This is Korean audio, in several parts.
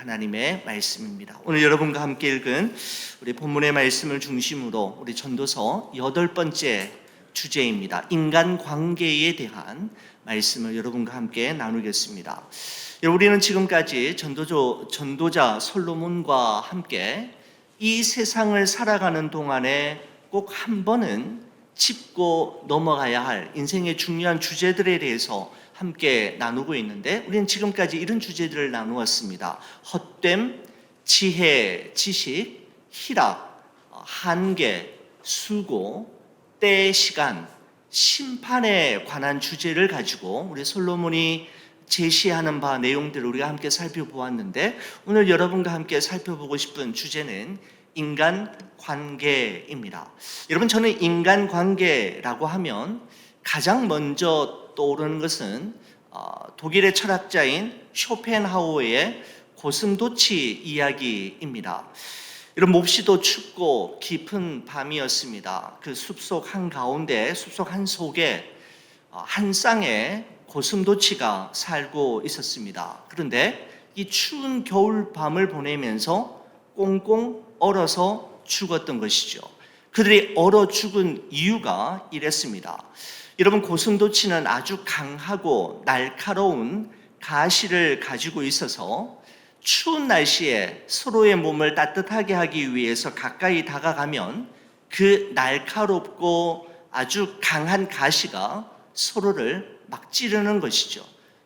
하나님의 말씀입니다. 오늘 여러분과 함께 읽은 우리 본문의 말씀을 중심으로 우리 전도서 8번째 주제입니다. 인간관계에 대한 말씀을 여러분과 함께 나누겠습니다. 우리는 지금까지 전도자 솔로몬과 함께 이 세상을 살아가는 동안에 꼭 한 번은 짚고 넘어가야 할 인생의 중요한 주제들에 대해서 함께 나누고 있는데, 우리는 지금까지 이런 주제들을 나누었습니다. 헛됨, 지혜, 지식, 희락, 한계, 수고, 때, 시간, 심판에 관한 주제를 가지고 우리 솔로몬이 제시하는 바 내용들을 우리가 함께 살펴보았는데, 오늘 여러분과 함께 살펴보고 싶은 주제는 인간관계입니다. 여러분, 저는 인간관계라고 하면 가장 먼저 떠오르는 것은 독일의 철학자인 쇼펜하우어의 고슴도치 이야기입니다. 여러분, 몹시도 춥고 깊은 밤이었습니다. 그 숲속 한가운데, 숲속 한 속에 한 쌍의 고슴도치가 살고 있었습니다. 그런데 이 추운 겨울 밤을 보내면서 꽁꽁 얼어서 죽었던 것이죠. 그들이 얼어 죽은 이유가 이랬습니다. 여러분, 고슴도치는 아주 강하고 날카로운 가시를 가지고 있어서 추운 날씨에 서로의 몸을 따뜻하게 하기 위해서 가까이 다가가면 그 날카롭고 아주 강한 가시가 서로를 막 찌르는 것이죠.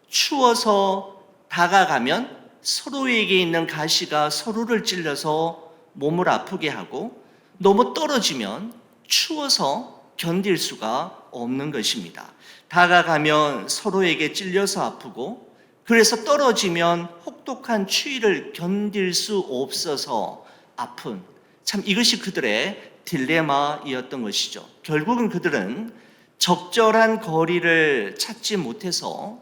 추워서 다가가면 서로에게 있는 가시가 서로를 찔러서 몸을 아프게 하고, 너무 떨어지면 추워서 견딜 수가 없는 것입니다. 다가가면 서로에게 찔려서 아프고, 그래서 떨어지면 혹독한 추위를 견딜 수 없어서 아픈, 참 이것이 그들의 딜레마이었던 것이죠. 결국은 그들은 적절한 거리를 찾지 못해서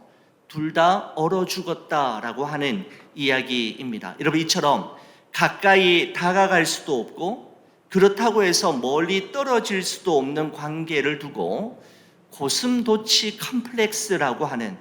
둘 다 얼어 죽었다라고 하는 이야기입니다. 여러분, 이처럼 가까이 다가갈 수도 없고 그렇다고 해서 멀리 떨어질 수도 없는 관계를 두고 고슴도치 컴플렉스라고 하는,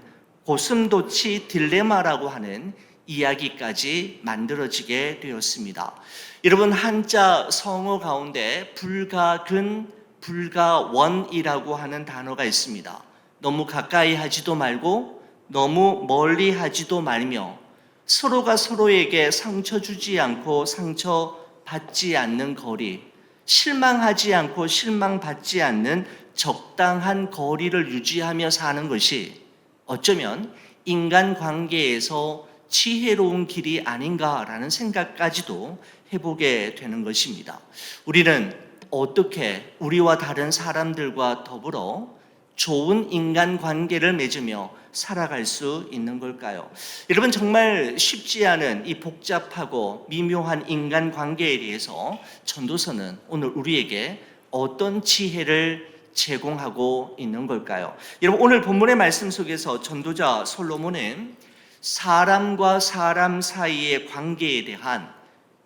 고슴도치 딜레마라고 하는 이야기까지 만들어지게 되었습니다. 여러분, 한자 성어 가운데 불가근, 불가원이라고 하는 단어가 있습니다. 너무 가까이 하지도 말고 너무 멀리 하지도 말며, 서로가 서로에게 상처 주지 않고 상처 받지 않는 거리, 실망하지 않고 실망받지 않는 적당한 거리를 유지하며 사는 것이 어쩌면 인간관계에서 지혜로운 길이 아닌가라는 생각까지도 해보게 되는 것입니다. 우리는 어떻게 우리와 다른 사람들과 더불어 좋은 인간관계를 맺으며 살아갈 수 있는 걸까요? 여러분, 정말 쉽지 않은 이 복잡하고 미묘한 인간관계에 대해서 전도서는 오늘 우리에게 어떤 지혜를 제공하고 있는 걸까요? 여러분, 오늘 본문의 말씀 속에서 전도자 솔로몬은 사람과 사람 사이의 관계에 대한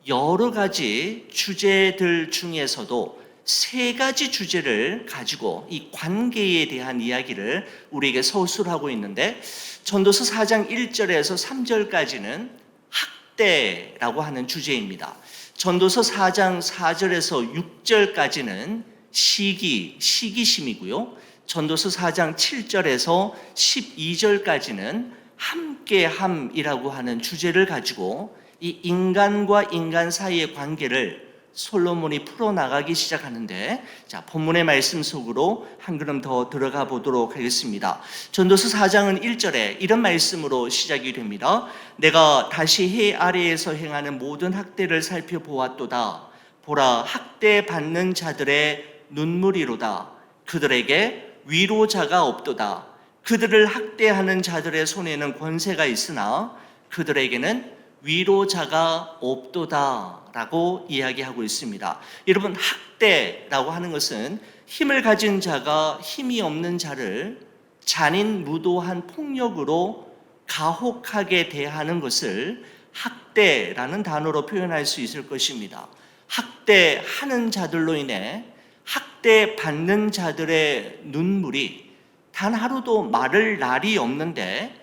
여러 가지 주제들 중에서도 3가지 주제를 가지고 이 관계에 대한 이야기를 우리에게 서술하고 있는데, 전도서 4장 1절에서 3절까지는 학대라고 하는 주제입니다. 전도서 4장 4절에서 6절까지는 시기심이고요. 전도서 4장 7절에서 12절까지는 함께함이라고 하는 주제를 가지고 이 인간과 인간 사이의 관계를 솔로몬이 풀어나가기 시작하는데, 자, 본문의 말씀 속으로 한 걸음 더 들어가 보도록 하겠습니다. 전도서 4장은 1절에 이런 말씀으로 시작이 됩니다. 내가 다시 해 아래에서 행하는 모든 학대를 살펴보았도다. 보라, 학대받는 자들의 눈물이로다. 그들에게 위로자가 없도다. 그들을 학대하는 자들의 손에는 권세가 있으나 그들에게는 위로자가 없도다 라고 이야기하고 있습니다. 여러분, 학대라고 하는 것은 힘을 가진 자가 힘이 없는 자를 잔인무도한 폭력으로 가혹하게 대하는 것을 학대라는 단어로 표현할 수 있을 것입니다. 학대하는 자들로 인해 학대받는 자들의 눈물이 단 하루도 마를 날이 없는데,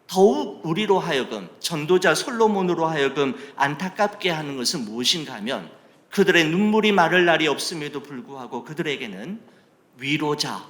더욱 우리로 하여금, 전도자 솔로몬으로 하여금 안타깝게 하는 것은 무엇인가 하면, 그들의 눈물이 마를 날이 없음에도 불구하고 그들에게는 위로자,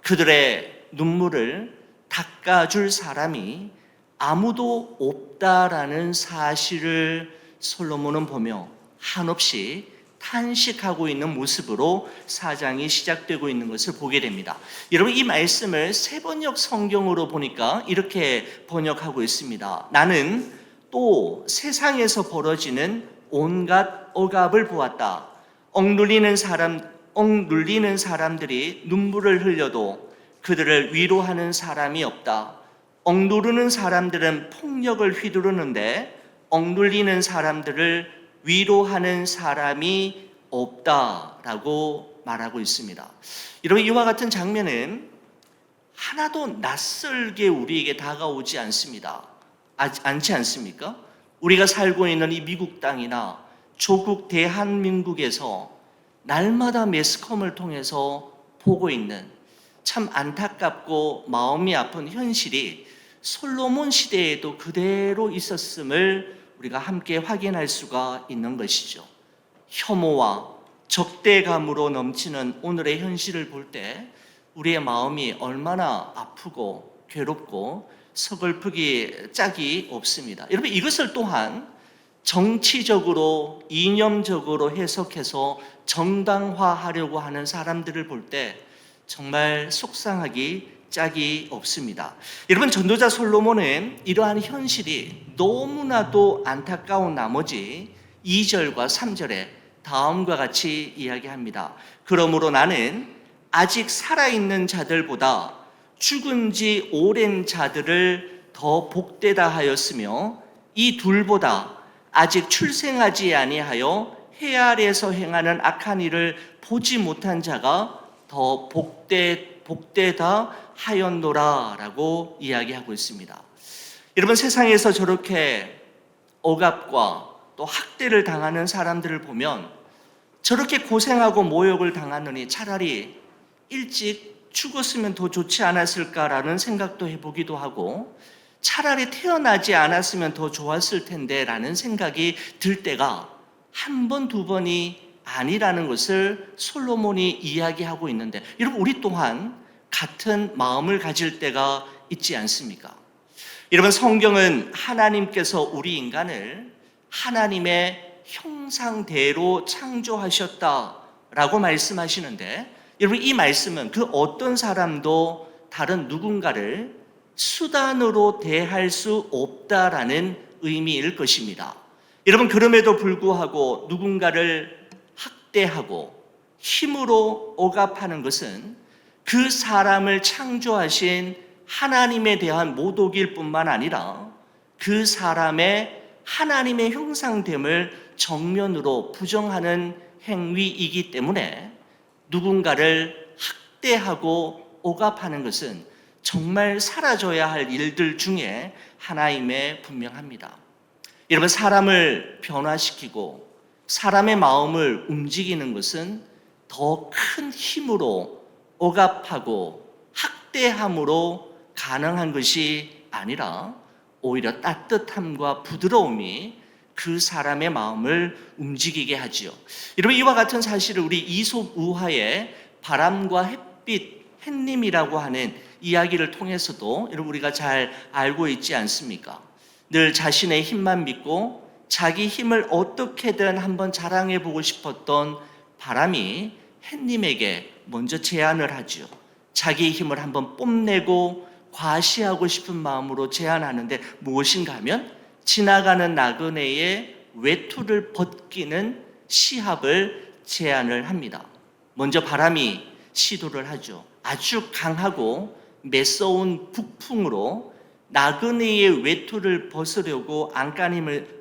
그들의 눈물을 닦아줄 사람이 아무도 없다라는 사실을 솔로몬은 보며 한없이 탄식하고 있는 모습으로 사장이 시작되고 있는 것을 보게 됩니다. 여러분, 이 말씀을 세번역 성경으로 보니까 이렇게 번역하고 있습니다. 나는 또 세상에서 벌어지는 온갖 억압을 보았다. 억눌리는 사람들이 눈물을 흘려도 그들을 위로하는 사람이 없다. 억누르는 사람들은 폭력을 휘두르는데 억눌리는 사람들을 위로하는 사람이 없다라고 말하고 있습니다. 여러분, 이와 같은 장면은 하나도 낯설게 우리에게 다가오지 않지 않습니까? 우리가 살고 있는 이 미국 땅이나 조국 대한민국에서 날마다 매스컴을 통해서 보고 있는 참 안타깝고 마음이 아픈 현실이 솔로몬 시대에도 그대로 있었음을 우리가 함께 확인할 수가 있는 것이죠. 혐오와 적대감으로 넘치는 오늘의 현실을 볼 때 우리의 마음이 얼마나 아프고 괴롭고 서글프기 짝이 없습니다. 여러분, 이것을 또한 정치적으로 이념적으로 해석해서 정당화하려고 하는 사람들을 볼 때 정말 속상하기 짝이 없습니다. 여러분, 전도자 솔로몬은 이러한 현실이 너무나도 안타까운 나머지 2절과 3절에 다음과 같이 이야기합니다. 그러므로 나는 아직 살아있는 자들보다 죽은 지 오랜 자들을 더 복되다 하였으며 이 둘보다 아직 출생하지 아니하여 해 아래에서 행하는 악한 일을 보지 못한 자가 더 복되다 하였노라 라고 이야기하고 있습니다. 여러분, 세상에서 저렇게 억압과 또 학대를 당하는 사람들을 보면 저렇게 고생하고 모욕을 당하느니 차라리 일찍 죽었으면 더 좋지 않았을까라는 생각도 해보기도 하고, 차라리 태어나지 않았으면 더 좋았을 텐데 라는 생각이 들 때가 한 번, 두 번이 아니라는 것을 솔로몬이 이야기하고 있는데, 여러분, 우리 또한 같은 마음을 가질 때가 있지 않습니까? 여러분, 성경은 하나님께서 우리 인간을 하나님의 형상대로 창조하셨다라고 말씀하시는데, 여러분, 이 말씀은 그 어떤 사람도 다른 누군가를 수단으로 대할 수 없다라는 의미일 것입니다. 여러분, 그럼에도 불구하고 누군가를 학대하고 힘으로 억압하는 것은 그 사람을 창조하신 하나님에 대한 모독일 뿐만 아니라 그 사람의 하나님의 형상됨을 정면으로 부정하는 행위이기 때문에 누군가를 학대하고 억압하는 것은 정말 사라져야 할 일들 중에 하나임에 분명합니다. 여러분, 사람을 변화시키고 사람의 마음을 움직이는 것은 더 큰 힘으로 억압하고 학대함으로 가능한 것이 아니라 오히려 따뜻함과 부드러움이 그 사람의 마음을 움직이게 하지요. 여러분, 이와 같은 사실을 우리 이솝 우화의 바람과 햇빛, 햇님이라고 하는 이야기를 통해서도 여러분 우리가 잘 알고 있지 않습니까? 늘 자신의 힘만 믿고 자기 힘을 어떻게든 한번 자랑해 보고 싶었던 바람이 햇님에게 먼저 제안을 하죠. 자기의 힘을 한번 뽐내고 과시하고 싶은 마음으로 제안하는데 무엇인가 하면 지나가는 나그네의 외투를 벗기는 시합을 제안을 합니다. 먼저 바람이 시도를 하죠. 아주 강하고 매서운 북풍으로 나그네의 외투를 벗으려고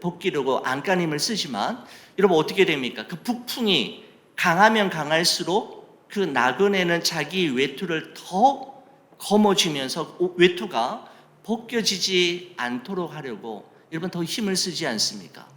벗기려고 안간힘을 쓰지만, 여러분, 어떻게 됩니까? 그 북풍이 강하면 강할수록 그 나그네는 자기 외투를 더 거머쥐면서 외투가 벗겨지지 않도록 하려고 여러분 더 힘을 쓰지 않습니까?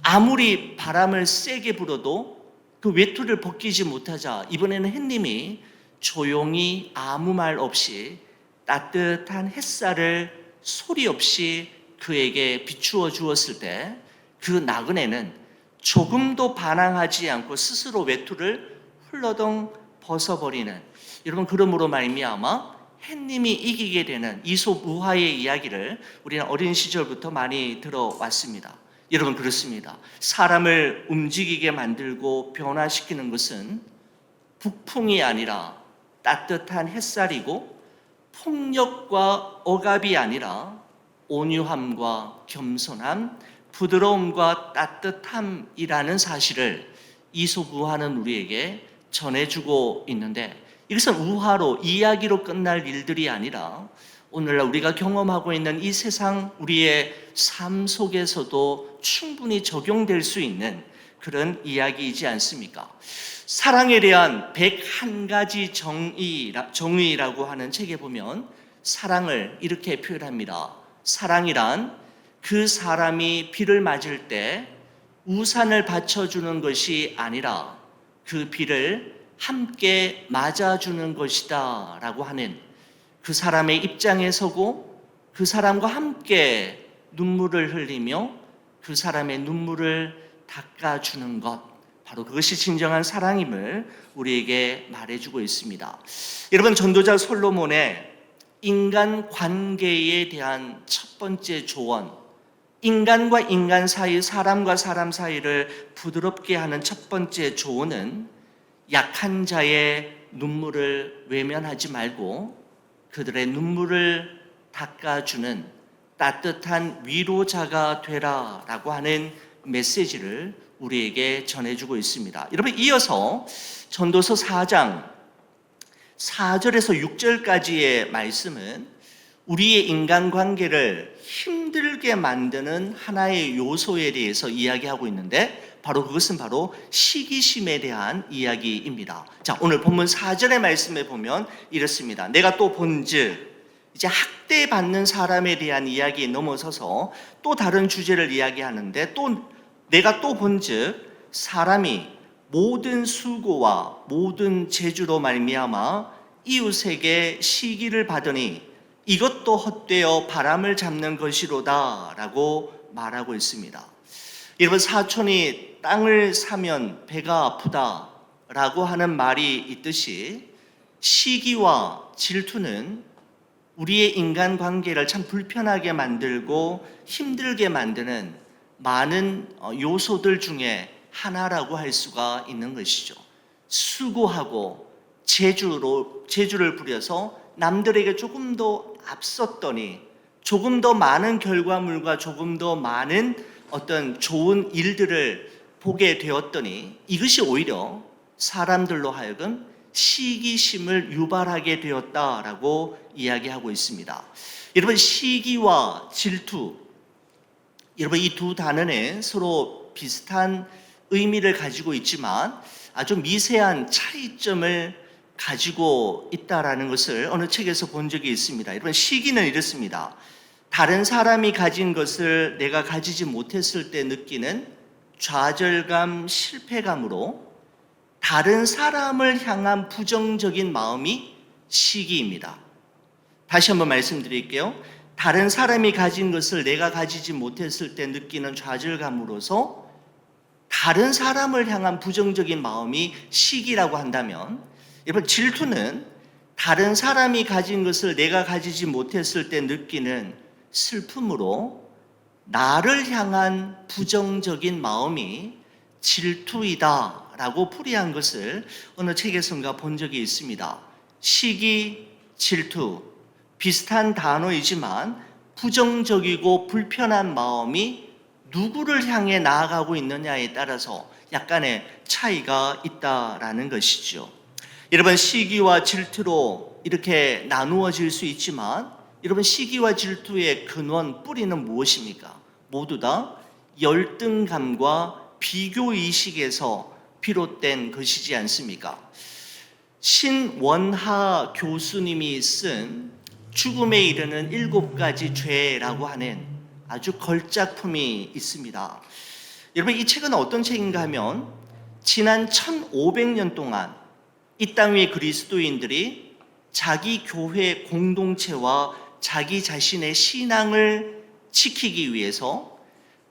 아무리 바람을 세게 불어도 그 외투를 벗기지 못하자 이번에는 햇님이 조용히 아무 말 없이 따뜻한 햇살을 소리 없이 그에게 비추어 주었을 때 그 나그네는 조금도 반항하지 않고 스스로 외투를 훌러덩 벗어버리는, 여러분, 그러므로 말미암아 햇님이 이기게 되는 이솝 우화의 이야기를 우리는 어린 시절부터 많이 들어왔습니다. 여러분, 그렇습니다. 사람을 움직이게 만들고 변화시키는 것은 북풍이 아니라 따뜻한 햇살이고, 폭력과 억압이 아니라 온유함과 겸손함, 부드러움과 따뜻함이라는 사실을 이솝 우화는 우리에게 전해주고 있는데, 이것은 우화로, 이야기로 끝날 일들이 아니라 오늘날 우리가 경험하고 있는 이 세상, 우리의 삶 속에서도 충분히 적용될 수 있는 그런 이야기이지 않습니까? 사랑에 대한 101가지 정의라고 하는 책에 보면 사랑을 이렇게 표현합니다. 사랑이란 그 사람이 비를 맞을 때 우산을 받쳐주는 것이 아니라 그 비를 함께 맞아주는 것이다 라고 하는, 그 사람의 입장에 서고 그 사람과 함께 눈물을 흘리며 그 사람의 눈물을 닦아주는 것, 바로 그것이 진정한 사랑임을 우리에게 말해주고 있습니다. 여러분, 전도자 솔로몬의 인간 관계에 대한 첫 번째 조언, 인간과 인간 사이, 사람과 사람 사이를 부드럽게 하는 첫 번째 조언은 약한 자의 눈물을 외면하지 말고 그들의 눈물을 닦아주는 따뜻한 위로자가 되라 라고 하는 메시지를 우리에게 전해주고 있습니다. 여러분, 이어서 전도서 4장 4절에서 6절까지의 말씀은 우리의 인간관계를 힘들게 만드는 하나의 요소에 대해서 이야기하고 있는데, 그것은 바로 시기심에 대한 이야기입니다. 자, 오늘 본문 4절의 말씀에 보면 이렇습니다. 내가 또 본즉, 이제 학대받는 사람에 대한 이야기에 넘어서서 또 다른 주제를 이야기하는데, 내가 또 본즉 사람이 모든 수고와 모든 재주로 말미암아 이웃에게 시기를 받으니 이것도 헛되어 바람을 잡는 것이로다 라고 말하고 있습니다. 여러분, 사촌이 땅을 사면 배가 아프다 라고 하는 말이 있듯이 시기와 질투는 우리의 인간관계를 참 불편하게 만들고 힘들게 만드는 많은 요소들 중에 하나라고 할 수가 있는 것이죠. 수고하고 재주를 부려서 남들에게 조금 더 앞섰더니, 조금 더 많은 결과물과 조금 더 많은 어떤 좋은 일들을 보게 되었더니 이것이 오히려 사람들로 하여금 시기심을 유발하게 되었다라고 이야기하고 있습니다. 여러분, 시기와 질투, 여러분, 이 두 단어는 서로 비슷한 의미를 가지고 있지만 아주 미세한 차이점을 가지고 있다라는 것을 어느 책에서 본 적이 있습니다. 여러분, 시기는 이렇습니다. 다른 사람이 가진 것을 내가 가지지 못했을 때 느끼는 좌절감, 실패감으로 다른 사람을 향한 부정적인 마음이 시기입니다. 다시 한번 말씀드릴게요. 다른 사람이 가진 것을 내가 가지지 못했을 때 느끼는 좌절감으로서 다른 사람을 향한 부정적인 마음이 시기라고 한다면, 여러분, 질투는 다른 사람이 가진 것을 내가 가지지 못했을 때 느끼는 슬픔으로 나를 향한 부정적인 마음이 질투이다 라고 풀이한 것을 어느 책에선가 본 적이 있습니다. 시기, 질투, 비슷한 단어이지만 부정적이고 불편한 마음이 누구를 향해 나아가고 있느냐에 따라서 약간의 차이가 있다라는 것이죠. 여러분, 시기와 질투로 이렇게 나누어질 수 있지만, 여러분, 시기와 질투의 근원, 뿌리는 무엇입니까? 모두 다 열등감과 비교의식에서 비롯된 것이지 않습니까? 신원하 교수님이 쓴 죽음에 이르는 7가지 죄라고 하는 아주 걸작품이 있습니다. 여러분, 이 책은 어떤 책인가 하면 지난 1500년 동안 이 땅 위의 그리스도인들이 자기 교회 공동체와 자기 자신의 신앙을 지키기 위해서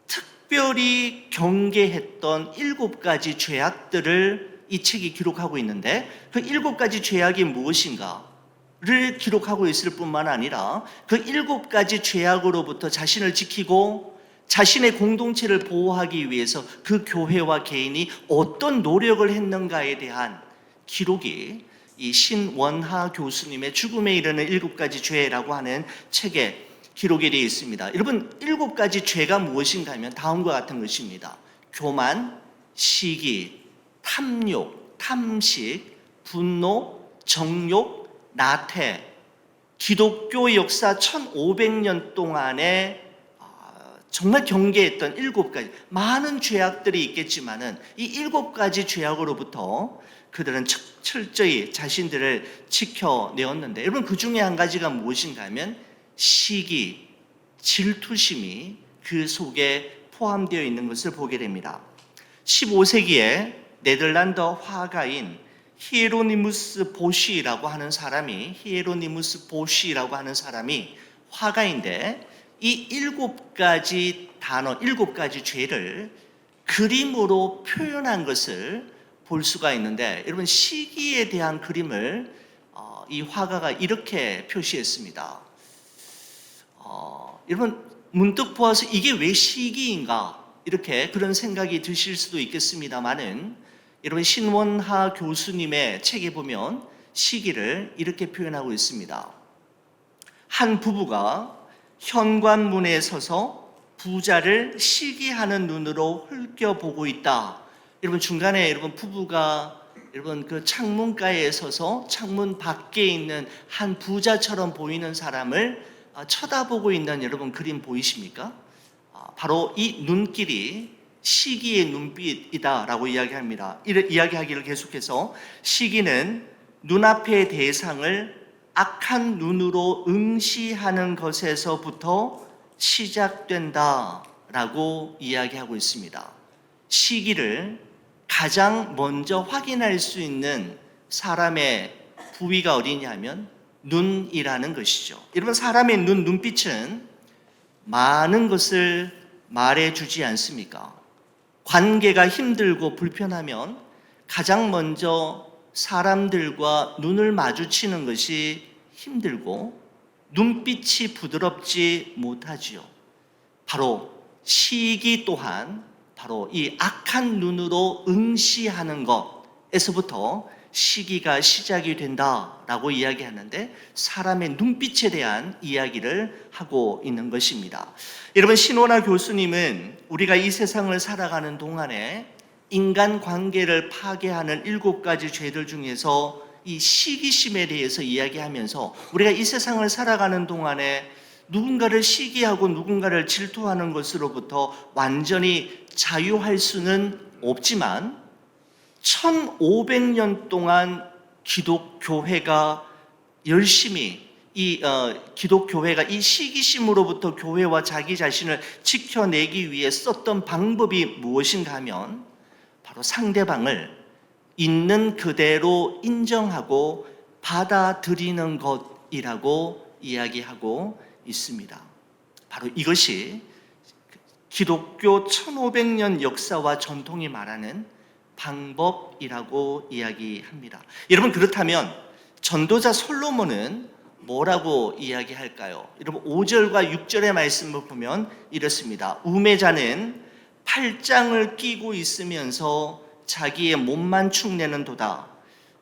특별히 경계했던 7가지 죄악들을 이 책이 기록하고 있는데, 그 7가지 죄악이 무엇인가를 기록하고 있을 뿐만 아니라 그 7가지 죄악으로부터 자신을 지키고 자신의 공동체를 보호하기 위해서 그 교회와 개인이 어떤 노력을 했는가에 대한 기록이 이 신원하 교수님의 죽음에 이르는 7가지 죄라고 하는 책에 기록이 되어 있습니다. 여러분, 7가지 죄가 무엇인가 하면 다음과 같은 것입니다. 교만, 시기, 탐욕, 탐식, 분노, 정욕, 나태. 기독교 역사 1500년 동안에 정말 경계했던 7가지, 많은 죄악들이 있겠지만은 이 7가지 죄악으로부터 그들은 철저히 자신들을 지켜내었는데, 여러분, 그 중에 한 가지가 무엇인가 하면 시기, 질투심이 그 속에 포함되어 있는 것을 보게 됩니다. 15세기에 네덜란드 화가인 히에로니무스 보쉬라고 하는 사람이 화가인데, 이 7가지 단어, 7가지 죄를 그림으로 표현한 것을 볼 수가 있는데, 여러분, 시기에 대한 그림을 이 화가가 이렇게 표시했습니다. 여러분, 문득 보아서 이게 왜 시기인가, 이렇게 그런 생각이 드실 수도 있겠습니다만은, 여러분, 신원하 교수님의 책에 보면 시기를 이렇게 표현하고 있습니다. 한 부부가 현관문에 서서 부자를 시기하는 눈으로 훑겨보고 있다. 여러분, 중간에 여러분 부부가 여러분 그 창문가에 서서 창문 밖에 있는 한 부자처럼 보이는 사람을 쳐다보고 있는 여러분 그림 보이십니까? 바로 이 눈길이 시기의 눈빛이다라고 이야기합니다. 이야기하기를 계속해서, 시기는 눈앞의 대상을 악한 눈으로 응시하는 것에서부터 시작된다라고 이야기하고 있습니다. 시기를 가장 먼저 확인할 수 있는 사람의 부위가 어디냐면 눈이라는 것이죠. 여러분, 사람의 눈빛은 많은 것을 말해주지 않습니까? 관계가 힘들고 불편하면 가장 먼저 사람들과 눈을 마주치는 것이 힘들고 눈빛이 부드럽지 못하지요. 바로 시기 또한 바로 이 악한 눈으로 응시하는 것에서부터 시기가 시작이 된다라고 이야기하는데, 사람의 눈빛에 대한 이야기를 하고 있는 것입니다. 여러분, 신원하 교수님은 우리가 이 세상을 살아가는 동안에 인간 관계를 파괴하는 7가지 죄들 중에서 이 시기심에 대해서 이야기하면서, 우리가 이 세상을 살아가는 동안에 누군가를 시기하고 누군가를 질투하는 것으로부터 완전히 자유할 수는 없지만 1500년 동안 기독교회가 열심히 기독교회가 이 시기심으로부터 교회와 자기 자신을 지켜내기 위해 썼던 방법이 무엇인가 하면 바로 상대방을 있는 그대로 인정하고 받아들이는 것이라고 이야기하고 있습니다. 바로 이것이 기독교 1500년 역사와 전통이 말하는 방법이라고 이야기합니다. 여러분, 그렇다면 전도자 솔로몬은 뭐라고 이야기할까요? 여러분, 5절과 6절의 말씀을 보면 이렇습니다. 우매자는 팔짱을 끼고 있으면서 자기의 몸만 축내는 도다.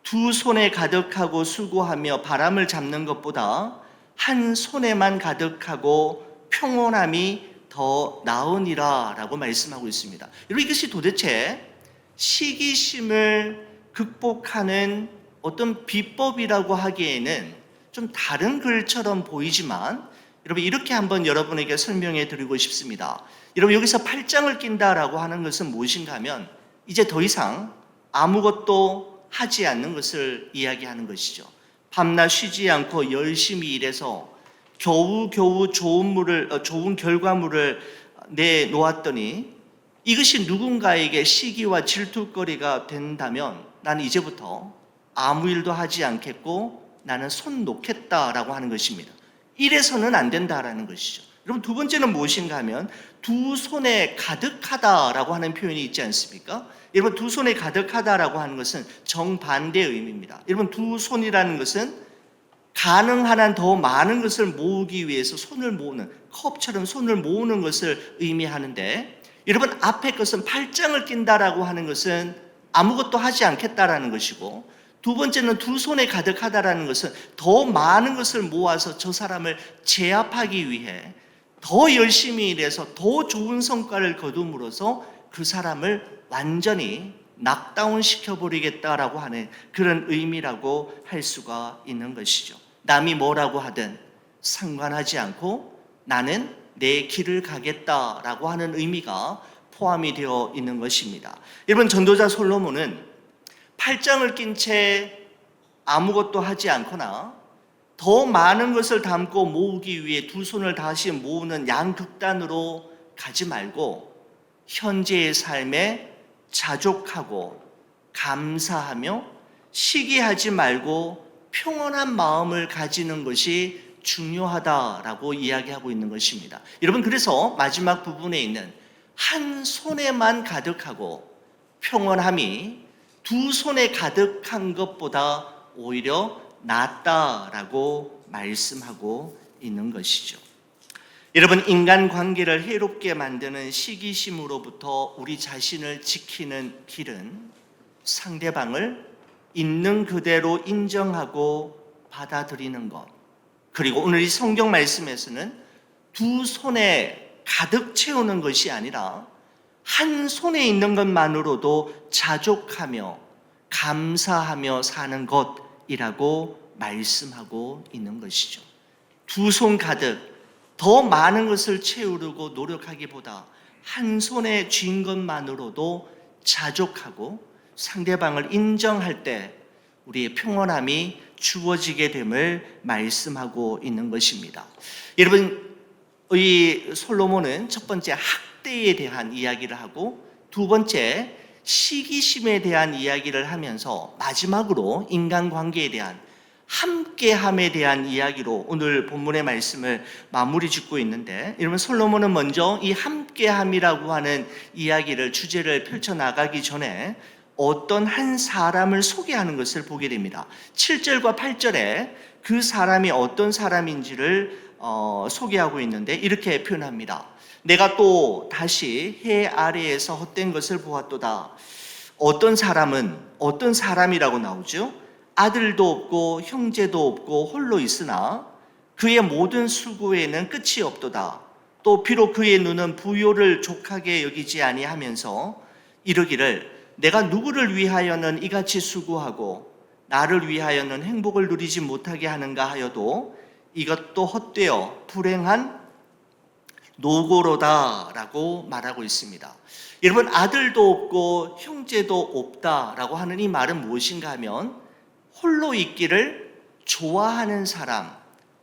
두 손에 가득하고 수고하며 바람을 잡는 것보다 한 손에만 가득하고 평온함이 더 나으니라 라고 말씀하고 있습니다. 여러분, 이것이 도대체 시기심을 극복하는 어떤 비법이라고 하기에는 좀 다른 글처럼 보이지만, 여러분, 이렇게 한번 여러분에게 설명해 드리고 싶습니다. 여러분, 여기서 팔짱을 낀다라고 하는 것은 무엇인가 하면 이제 더 이상 아무것도 하지 않는 것을 이야기하는 것이죠. 밤낮 쉬지 않고 열심히 일해서 겨우겨우 좋은 결과물을 내놓았더니 이것이 누군가에게 시기와 질투거리가 된다면 나는 이제부터 아무 일도 하지 않겠고 나는 손 놓겠다라고 하는 것입니다. 이래서는 안 된다라는 것이죠. 여러분, 두 번째는 무엇인가 하면 두 손에 가득하다라고 하는 표현이 있지 않습니까? 여러분, 두 손에 가득하다라고 하는 것은 정반대의 의미입니다. 여러분, 두 손이라는 것은 가능한 한 더 많은 것을 모으기 위해서 손을 모으는, 컵처럼 손을 모으는 것을 의미하는데, 여러분, 앞에 것은 팔짱을 낀다라고 하는 것은 아무것도 하지 않겠다라는 것이고, 두 번째는 두 손에 가득하다라는 것은 더 많은 것을 모아서 저 사람을 제압하기 위해 더 열심히 일해서 더 좋은 성과를 거둠으로써 그 사람을 완전히 낙다운 시켜버리겠다라고 하는 그런 의미라고 할 수가 있는 것이죠. 남이 뭐라고 하든 상관하지 않고 나는 내 길을 가겠다라고 하는 의미가 포함이 되어 있는 것입니다. 여러분, 전도자 솔로몬은 팔짱을 낀 채 아무것도 하지 않거나 더 많은 것을 담고 모으기 위해 두 손을 다시 모으는 양극단으로 가지 말고 현재의 삶에 자족하고 감사하며 시기하지 말고 평온한 마음을 가지는 것이 중요하다라고 이야기하고 있는 것입니다. 여러분, 그래서 마지막 부분에 있는 한 손에만 가득하고 평온함이 두 손에 가득한 것보다 오히려 낫다라고 말씀하고 있는 것이죠. 여러분, 인간관계를 해롭게 만드는 시기심으로부터 우리 자신을 지키는 길은 상대방을 있는 그대로 인정하고 받아들이는 것, 그리고 오늘 이 성경 말씀에서는 두 손에 가득 채우는 것이 아니라 한 손에 있는 것만으로도 자족하며 감사하며 사는 것이라고 말씀하고 있는 것이죠. 두 손 가득 더 많은 것을 채우려고 노력하기보다 한 손에 쥔 것만으로도 자족하고 상대방을 인정할 때 우리의 평온함이 주어지게 됨을 말씀하고 있는 것입니다. 여러분, 이 솔로몬은 첫 번째 학대에 대한 이야기를 하고 두 번째 시기심에 대한 이야기를 하면서 마지막으로 인간관계에 대한 함께함에 대한 이야기로 오늘 본문의 말씀을 마무리 짓고 있는데, 여러분, 솔로몬은 먼저 이 함께함이라고 하는 이야기를 주제를 펼쳐나가기 전에 어떤 한 사람을 소개하는 것을 보게 됩니다. 7절과 8절에 그 사람이 어떤 사람인지를 소개하고 있는데 이렇게 표현합니다. 내가 또 다시 해 아래에서 헛된 것을 보았도다. 어떤 사람은 어떤 사람이라고 나오죠? 아들도 없고 형제도 없고 홀로 있으나 그의 모든 수고에는 끝이 없도다. 또 비록 그의 눈은 부요를 족하게 여기지 아니하면서 이르기를 내가 누구를 위하여는 이같이 수고하고 나를 위하여는 행복을 누리지 못하게 하는가 하여도 이것도 헛되어 불행한 노고로다라고 말하고 있습니다. 여러분, 아들도 없고 형제도 없다라고 하는 이 말은 무엇인가 하면 홀로 있기를 좋아하는 사람,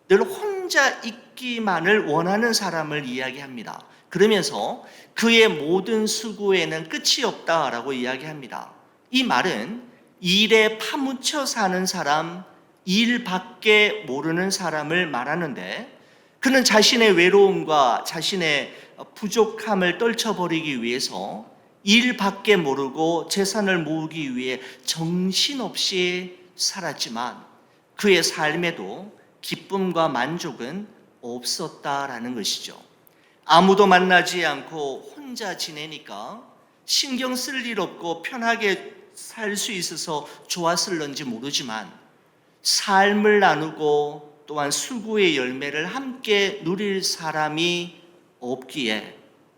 늘 혼자 있기만을 원하는 사람을 이야기합니다. 그러면서 그의 모든 수고에는 끝이 없다라고 이야기합니다. 이 말은 일에 파묻혀 사는 사람, 일밖에 모르는 사람을 말하는데, 그는 자신의 외로움과 자신의 부족함을 떨쳐버리기 위해서 일밖에 모르고 재산을 모으기 위해 정신없이 살았지만 그의 삶에도 기쁨과 만족은 없었다라는 것이죠. 아무도 만나지 않고 혼자 지내니까 신경 쓸 일 없고 편하게 살 수 있어서 좋았을런지 모르지만 삶을 나누고 또한 수고의 열매를 함께 누릴 사람이 없기에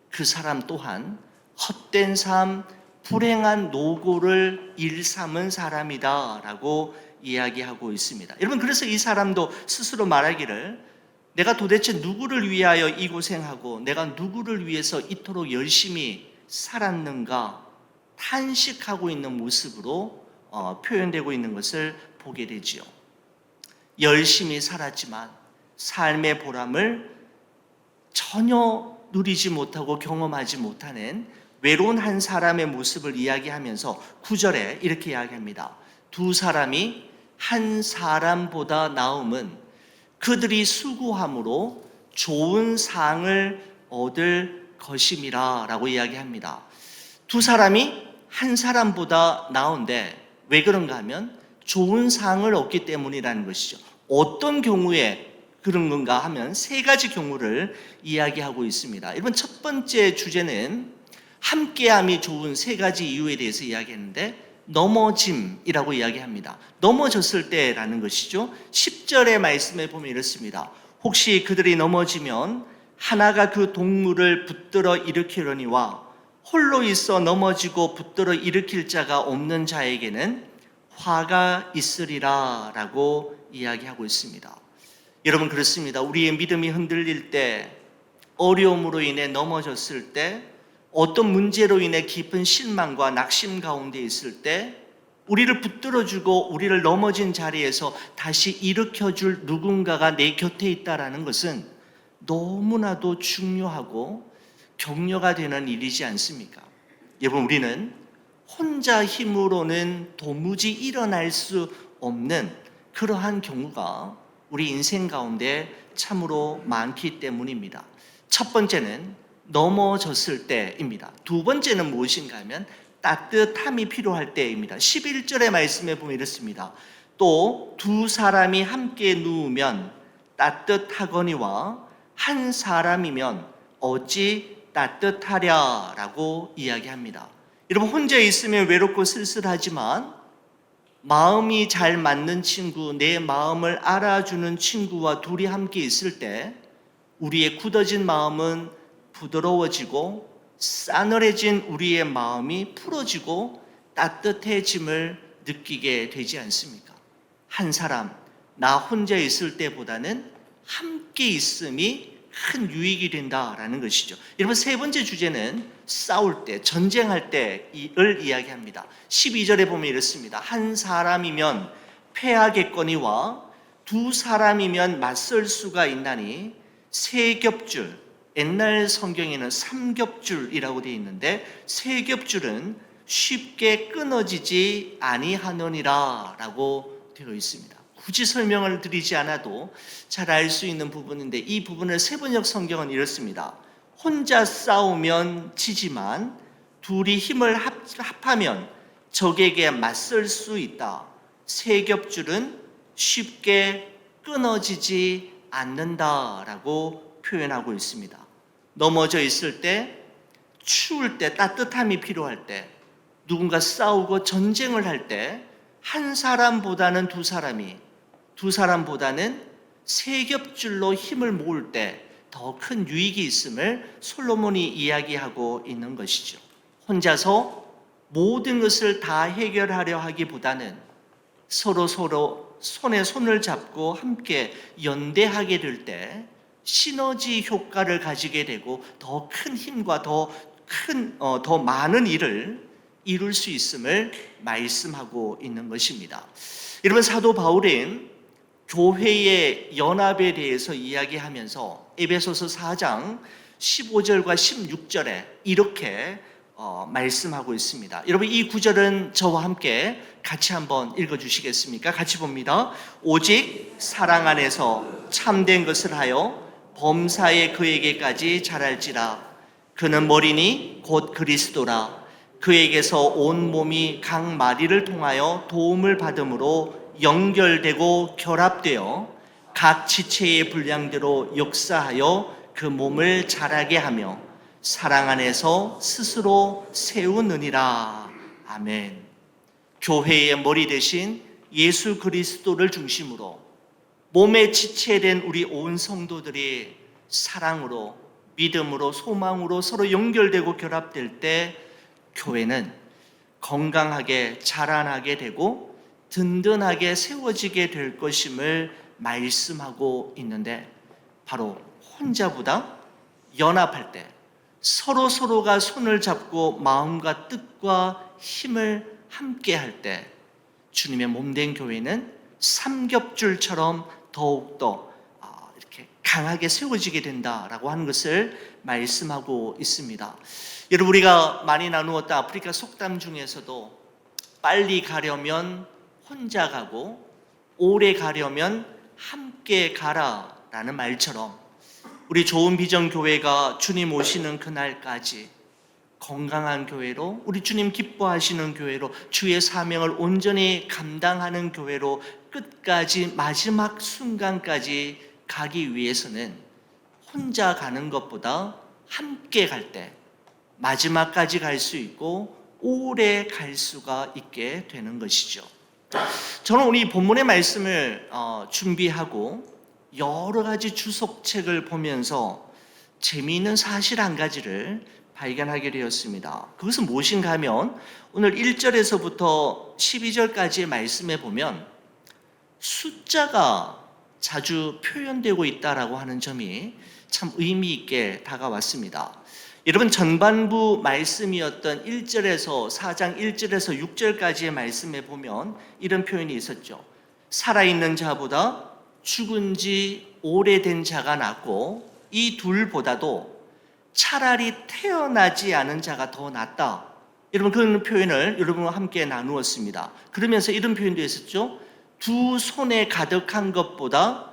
그 사람 또한 헛된 삶, 불행한 노고를 일삼은 사람이다라고 이야기하고 있습니다. 여러분, 그래서 이 사람도 스스로 말하기를 내가 도대체 누구를 위하여 이 고생하고 내가 누구를 위해서 이토록 열심히 살았는가 탄식하고 있는 모습으로 표현되고 있는 것을 보게 되지요. 열심히 살았지만 삶의 보람을 전혀 누리지 못하고 경험하지 못하는 외로운 한 사람의 모습을 이야기하면서 9절에 이렇게 이야기합니다. 두 사람이 한 사람보다 나음은 그들이 수고함으로 좋은 상을 얻을 것임이라 라고 이야기합니다. 두 사람이 한 사람보다 나은데 왜 그런가 하면 좋은 상을 얻기 때문이라는 것이죠. 어떤 경우에 그런 건가 하면 세 가지 경우를 이야기하고 있습니다. 이번 첫 번째 주제는 함께함이 좋은 세 가지 이유에 대해서 이야기했는데 넘어짐이라고 이야기합니다. 넘어졌을 때라는 것이죠. 10절의 말씀에 보면 이렇습니다. 혹시 그들이 넘어지면 하나가 그 동물을 붙들어 일으키려니와 홀로 있어 넘어지고 붙들어 일으킬 자가 없는 자에게는 화가 있으리라 라고 이야기하고 있습니다. 여러분 그렇습니다. 우리의 믿음이 흔들릴 때, 어려움으로 인해 넘어졌을 때, 어떤 문제로 인해 깊은 실망과 낙심 가운데 있을 때 우리를 붙들어주고 우리를 넘어진 자리에서 다시 일으켜줄 누군가가 내 곁에 있다는 것은 너무나도 중요하고 격려가 되는 일이지 않습니까? 여러분 우리는 혼자 힘으로는 도무지 일어날 수 없는 그러한 경우가 우리 인생 가운데 참으로 많기 때문입니다. 첫 번째는 넘어졌을 때입니다. 두 번째는 무엇인가 하면 따뜻함이 필요할 때입니다. 11절의 말씀에 보면 이렇습니다. 또 두 사람이 함께 누우면 따뜻하거니와 한 사람이면 어찌 따뜻하랴 라고 이야기합니다. 여러분 혼자 있으면 외롭고 쓸쓸하지만 마음이 잘 맞는 친구, 내 마음을 알아주는 친구와 둘이 함께 있을 때 우리의 굳어진 마음은 부드러워지고 싸늘해진 우리의 마음이 풀어지고 따뜻해짐을 느끼게 되지 않습니까? 한 사람, 나 혼자 있을 때보다는 함께 있음이 큰 유익이 된다라는 것이죠. 여러분 세 번째 주제는 싸울 때, 전쟁할 때를 이야기합니다. 12절에 보면 이렇습니다. 한 사람이면 패하겠거니와 두 사람이면 맞설 수가 있나니 세 겹줄, 옛날 성경에는 삼겹줄이라고 되어 있는데 세 겹줄은 쉽게 끊어지지 아니하느니라 라고 되어 있습니다. 굳이 설명을 드리지 않아도 잘 알 수 있는 부분인데 이 부분을 세번역 성경은 이렇습니다. 혼자 싸우면 지지만 둘이 힘을 합하면 적에게 맞설 수 있다. 세 겹줄은 쉽게 끊어지지 않는다라고 표현하고 있습니다. 넘어져 있을 때, 추울 때, 따뜻함이 필요할 때, 누군가 싸우고 전쟁을 할 때 한 사람보다는 두 사람이, 두 사람보다는 세 겹줄로 힘을 모을 때 더 큰 유익이 있음을 솔로몬이 이야기하고 있는 것이죠. 혼자서 모든 것을 다 해결하려 하기보다는 서로 손에 손을 잡고 함께 연대하게 될 때 시너지 효과를 가지게 되고 더 큰 힘과 더 많은 일을 이룰 수 있음을 말씀하고 있는 것입니다. 여러분 사도 바울은 교회의 연합에 대해서 이야기하면서 에베소서 4장 15절과 16절에 이렇게 말씀하고 있습니다. 여러분 이 구절은 저와 함께 같이 한번 읽어주시겠습니까? 같이 봅니다. 오직 사랑 안에서 참된 것을 하여 범사에 그에게까지 자랄지라. 그는 머리니 곧 그리스도라. 그에게서 온 몸이 각 마디를 통하여 도움을 받음으로 연결되고 결합되어 각 지체의 분량대로 역사하여 그 몸을 자라게 하며 사랑 안에서 스스로 세우느니라. 아멘. 교회의 머리 대신 예수 그리스도를 중심으로 몸의 지체된 우리 온 성도들이 사랑으로, 믿음으로, 소망으로 서로 연결되고 결합될 때 교회는 건강하게 자라나게 되고 든든하게 세워지게 될 것임을 말씀하고 있는데 바로 혼자보다 연합할 때 서로가 손을 잡고 마음과 뜻과 힘을 함께 할 때 주님의 몸된 교회는 삼겹줄처럼 더욱더 이렇게 강하게 세워지게 된다라고 하는 것을 말씀하고 있습니다. 여러분 우리가 많이 나누었던 아프리카 속담 중에서도 빨리 가려면 혼자 가고 오래 가려면 함께 가라라는 말처럼 우리 좋은 비전 교회가 주님 오시는 그날까지 건강한 교회로, 우리 주님 기뻐하시는 교회로, 주의 사명을 온전히 감당하는 교회로 끝까지 마지막 순간까지 가기 위해서는 혼자 가는 것보다 함께 갈 때 마지막까지 갈 수 있고 오래 갈 수가 있게 되는 것이죠. 저는 오늘 이 본문의 말씀을 준비하고 여러 가지 주석책을 보면서 재미있는 사실 한 가지를 발견하게 되었습니다. 그것은 무엇인가 하면 오늘 1절에서부터 12절까지의 말씀에 보면 숫자가 자주 표현되고 있다라고 하는 점이 참 의미 있게 다가왔습니다. 여러분, 전반부 말씀이었던 1절에서 4장 1절에서 6절까지의 말씀에 보면 이런 표현이 있었죠. 살아있는 자보다 죽은 지 오래된 자가 낫고 이 둘보다도 차라리 태어나지 않은 자가 더 낫다. 여러분, 그런 표현을 여러분과 함께 나누었습니다. 그러면서 이런 표현도 있었죠. 두 손에 가득한 것보다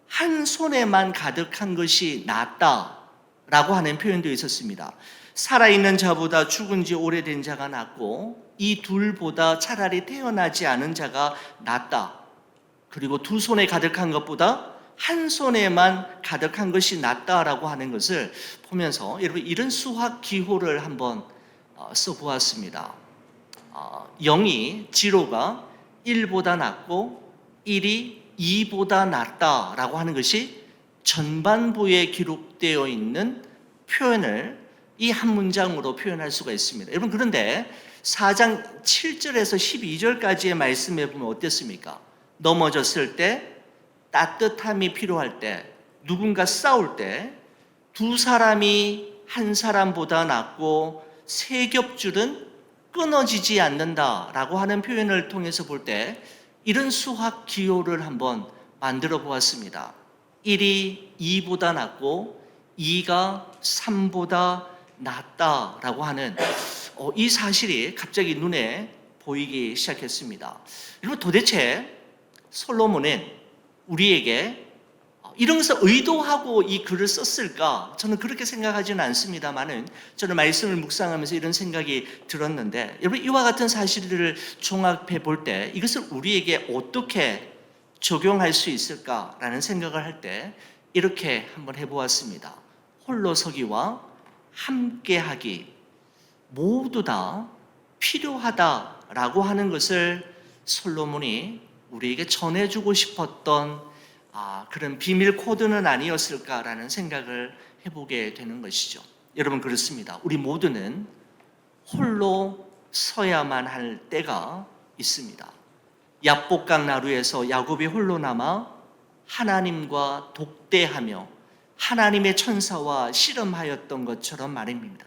한 손에만 가득한 것이 낫다라고 하는 표현도 있었습니다. 살아있는 자보다 죽은 지 오래된 자가 낫고 이 둘보다 차라리 태어나지 않은 자가 낫다. 그리고 두 손에 가득한 것보다 한 손에만 가득한 것이 낫다라고 하는 것을 보면서 여러분, 이런 수학 기호를 한번 써보았습니다. 0이, 지로가 1보다 낫고 1이 2보다 낫다라고 하는 것이 전반부에 기록되어 있는 표현을 이 한 문장으로 표현할 수가 있습니다. 여러분, 그런데 4장 7절에서 12절까지의 말씀에 보면 어땠습니까? 넘어졌을 때, 따뜻함이 필요할 때, 누군가 싸울 때 두 사람이 한 사람보다 낫고 세 겹줄은 끊어지지 않는다라고 하는 표현을 통해서 볼 때 이런 수학 기호를 한번 만들어 보았습니다. 1이 2보다 낫고 2가 3보다 낫다라고 하는 이 사실이 갑자기 눈에 보이기 시작했습니다. 여러분, 도대체 솔로몬은 우리에게 이런 것을 의도하고 이 글을 썼을까? 저는 그렇게 생각하지는 않습니다만은 저는 말씀을 묵상하면서 이런 생각이 들었는데, 여러분, 이와 같은 사실들을 종합해 볼 때 이것을 우리에게 어떻게 적용할 수 있을까라는 생각을 할 때 이렇게 한번 해보았습니다. 홀로 서기와 함께하기 모두 다 필요하다라고 하는 것을 솔로몬이 우리에게 전해주고 싶었던 그런 비밀 코드는 아니었을까라는 생각을 해보게 되는 것이죠. 여러분, 그렇습니다. 우리 모두는 홀로 서야만 할 때가 있습니다. 야복강 나루에서 야곱이 홀로 남아 하나님과 독대하며 하나님의 천사와 씨름하였던 것처럼 말입니다.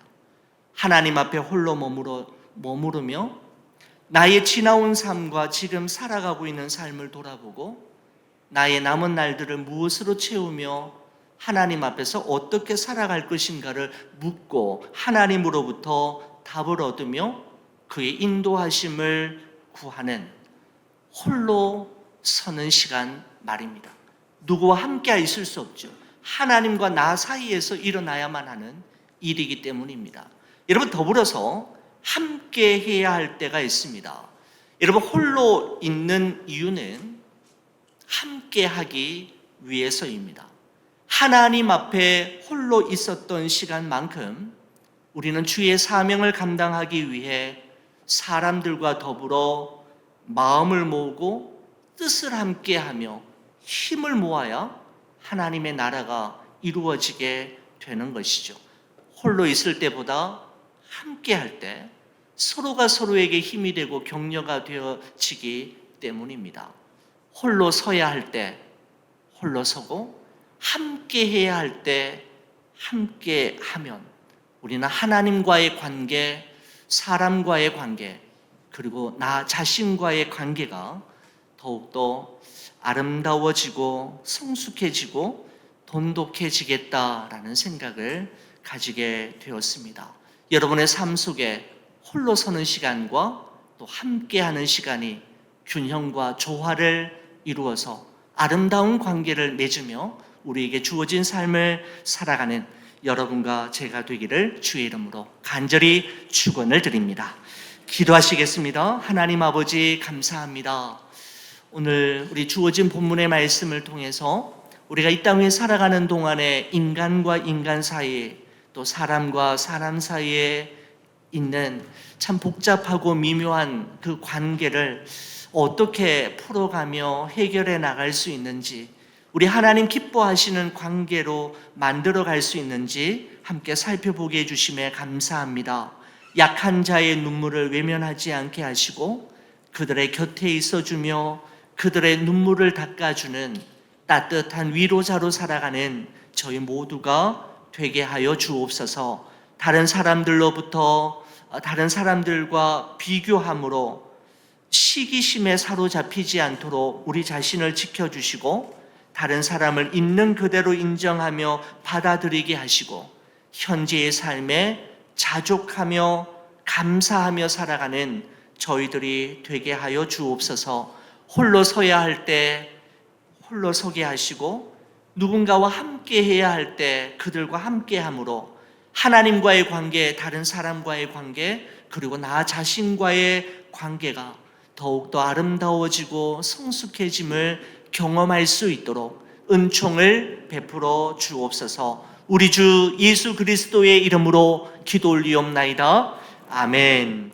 하나님 앞에 홀로 머무르며 나의 지나온 삶과 지금 살아가고 있는 삶을 돌아보고 나의 남은 날들을 무엇으로 채우며 하나님 앞에서 어떻게 살아갈 것인가를 묻고 하나님으로부터 답을 얻으며 그의 인도하심을 구하는 홀로 서는 시간 말입니다. 누구와 함께 있을 수 없죠. 하나님과 나 사이에서 일어나야만 하는 일이기 때문입니다. 여러분, 더불어서 함께 해야 할 때가 있습니다. 여러분, 홀로 있는 이유는 함께 하기 위해서입니다. 하나님 앞에 홀로 있었던 시간만큼 우리는 주의 사명을 감당하기 위해 사람들과 더불어 마음을 모으고 뜻을 함께하며 힘을 모아야 하나님의 나라가 이루어지게 되는 것이죠. 홀로 있을 때보다 함께 할 때 서로가 서로에게 힘이 되고 격려가 되어지기 때문입니다. 홀로 서야 할 때 홀로 서고 함께 해야 할 때 함께 하면 우리는 하나님과의 관계, 사람과의 관계, 그리고 나 자신과의 관계가 더욱더 아름다워지고 성숙해지고 돈독해지겠다라는 생각을 가지게 되었습니다. 여러분의 삶 속에 홀로 서는 시간과 또 함께하는 시간이 균형과 조화를 이루어서 아름다운 관계를 맺으며 우리에게 주어진 삶을 살아가는 여러분과 제가 되기를 주의 이름으로 간절히 축원을 드립니다. 기도하시겠습니다. 하나님 아버지 감사합니다. 오늘 우리 주어진 본문의 말씀을 통해서 우리가 이 땅에 살아가는 동안에 인간과 인간 사이에 또 사람과 사람 사이에 있는 참 복잡하고 미묘한 그 관계를 어떻게 풀어가며 해결해 나갈 수 있는지, 우리 하나님 기뻐하시는 관계로 만들어 갈 수 있는지 함께 살펴보게 해주심에 감사합니다. 약한 자의 눈물을 외면하지 않게 하시고 그들의 곁에 있어주며 그들의 눈물을 닦아주는 따뜻한 위로자로 살아가는 저희 모두가 되게 하여 주옵소서. 다른 사람들과 비교함으로 시기심에 사로잡히지 않도록 우리 자신을 지켜주시고 다른 사람을 있는 그대로 인정하며 받아들이게 하시고 현재의 삶에 자족하며 감사하며 살아가는 저희들이 되게 하여 주옵소서. 홀로 서야 할 때 홀로 서게 하시고 누군가와 함께 해야 할 때 그들과 함께 함으로 하나님과의 관계, 다른 사람과의 관계, 그리고 나 자신과의 관계가 더욱더 아름다워지고 성숙해짐을 경험할 수 있도록 은총을 베풀어 주옵소서. 우리 주 예수 그리스도의 이름으로 기도 올리옵나이다. 아멘.